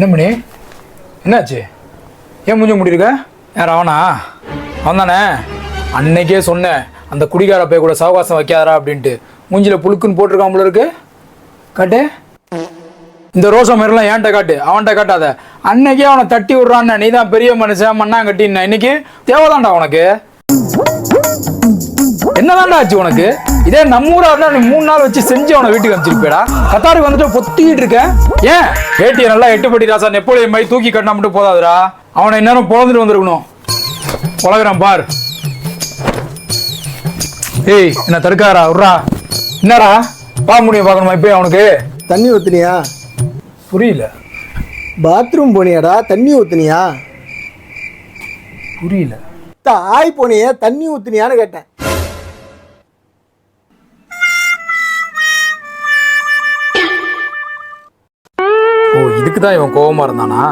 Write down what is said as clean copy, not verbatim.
என்ன மணி என்னாச்சு? ஏன் மூஞ்ச முடியிருக்க? யார் அவனா? அவன் தானே அன்னைக்கே சொன்னேன் அந்த குடிகார போய் கூட சவகாசம் வைக்காதரா அப்படின்ட்டு. மூஞ்சில புழுக்குன்னு போட்டிருக்கான் போல இருக்கு. காட்டு இந்த ரோசா மாதிரிலாம் ஏன்ட்ட காட்டு, அவன்கிட்ட காட்டாத. அன்னைக்கே அவனை தட்டி விடுறான்னு நீ தான் பெரிய மனுஷன் மண்ணாங்கட்டின்னு. இன்னைக்கு தேவைதான்டா உனக்கு. என்னதான்டா ஆச்சு உனக்கு? இதே நம்ம ஊரா இருந்தா நீ 3 நாள் வச்சு செஞ்சு அவனை வீட்டுக்கு அனுப்பிச்சிருப்பேடா. கத்தாருக்கு வந்துட்டு பொத்திக்கிட்டு இருக்க. ஏன் வேட்டியை நல்லா 8 பட்டி ராசா நெப்போலியன் மாதிரி தூக்கி கட்டினா மட்டும் போதாதுடா. அவனை இந்நேரம் பொழந்துட்டு வந்திருக்கணும். பழகிறான் பார். ஏய் என்ன தடுக்காரா விட்றா. என்னடா பார்க்க முடியும் பார்க்கணுமா இப்போ அவனுக்கு? தண்ணி ஊத்துனியா? புரியல. பாத்ரூம் போனியாடா? தண்ணி ஊத்துனியா? புரியல. தாய் போனியா? தண்ணி ஊத்துனியான்னு கேட்டேன். ஓ இதுக்கு தான் இவன் கோவமா இருந்தானா?